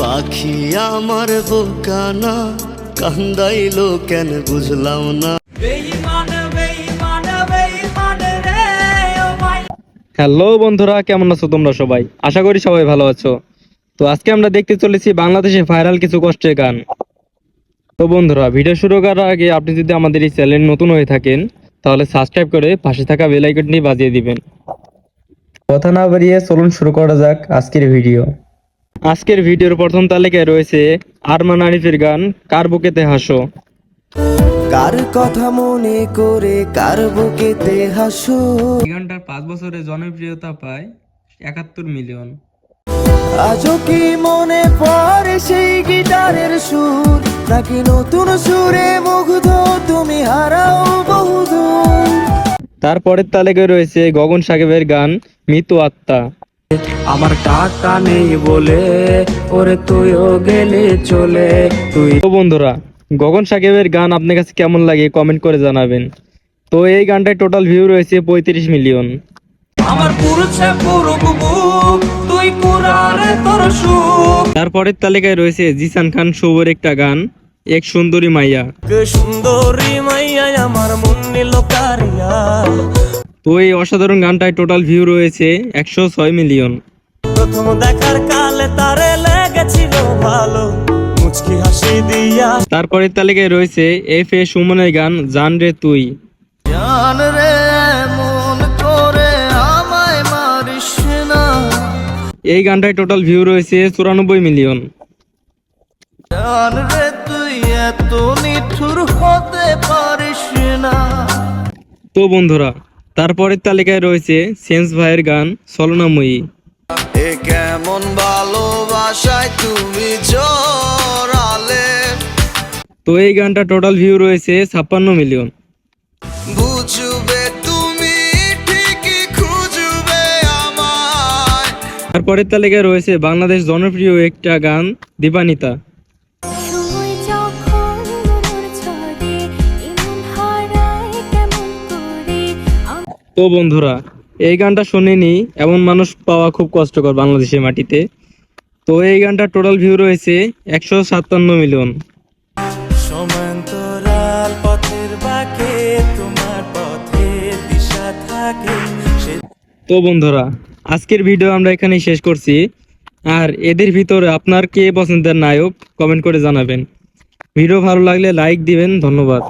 পাখি আমার বোকানা কান্দাইলো কেন বুঝলাম না। হ্যালো বন্ধুরা, কেমন আছো তোমরা সবাই? আশা করি সবাই ভালো আছো। তো আজকে আমরা দেখতে চলেছি বাংলাদেশে ভাইরাল কিছু কষ্টের গান। তো বন্ধুরা, ভিডিও শুরু করার আগে আপনি যদি আমাদের এই চ্যানেল নতুন হয়ে থাকেন তাহলে সাবস্ক্রাইব করে পাশে থাকা বেল আইকনটি বাজিয়ে দিবেন। কথা না বাড়িয়ে চলুন শুরু করা যাক আজকের ভিডিও। আজকের ভিডিওর প্রথম তালিকায় রয়েছে আরমান আরিফের গান কার বুকেতে হাসো। কার কথা মনে করে কার বুকেতে হাসো। এই গানটার 5 বছরে জনপ্রিয়তা পায় 71 মিলিয়ন। আজও কি মনে পড়ে সেই গিটারের সুর, নাকি নতুন সুরে মুগ্ধ তুমি হারাও বহুদূর। তারপরের তালিকায় রয়েছে গগন সাকিবের গান মৃত আত্মা। আমার টাকা নেই বলে ওরে তুইও গেলে চলে তুই। তো বন্ধুরা, গগন সাকিবের গান আপনার কাছে কেমন লাগে কমেন্ট করে জানাবেন। তো এই গানটায় টোটাল ভিউ রয়েছে 35 মিলিয়ন। আমার পুরুষে পুরুক বুক তুই পুরারে তোর সুখ। তারপরের তালিকায় রয়েছে জিসান খান শুভর একটা গান এক সুন্দরী মাইয়া। সুন্দরী মাইয়া আমার মন নিল কারিয়া। তো এই অসাধারণ গানটায় টোটাল ভিউ রয়েছে 106 মিলিয়ন। প্রথম দেখার কালে তারে লেগেছিল ভালো, মুচকি হাসি দিয়া। তারপরের তালিকায় রয়েছে এফ এ সুমনের গান জান রে তুই। জান রে মন করে আমায় মারিস না। এই গানটায় টোটাল ভিউ রয়েছে 94 মিলিয়ন। জান রে তুই এত নিঠুর হতে পারিস না। তো বন্ধুরা, তারপরের তালিকায় রয়েছে সেন্স ভাইয়ের গান ছলনাময়ী। এ কেমন ভালোবাসায় তুমি জড়ালে। তো এই গানটা টোটাল ভিউ রয়েছে 56 মিলিয়ন। বুঝবে তুমি ঠিকই খুঁজবে আমায়। তারপরের তালিকায় রয়েছে বাংলাদেশ জনপ্রিয় একটা গান দীপানিতা। তো বন্ধুরা, এই গানটা শুনেনি এমন মানুষ পাওয়া খুব কষ্টকর বাংলাদেশের মাটিতে। তো এই গানটা টোটাল ভিউ রয়েছে 157 মিলিয়ন। সমান্তরাল পথের বাঁকে তোমার পথের দিশা থাকে। তো বন্ধুরা, আজকের ভিডিও আমরা এখানেই শেষ করছি। আর এদের ভিতরে আপনার কে পছন্দের নায়ক কমেন্ট করে জানাবেন। ভিডিও ভালো লাগলে লাইক দিবেন। ধন্যবাদ।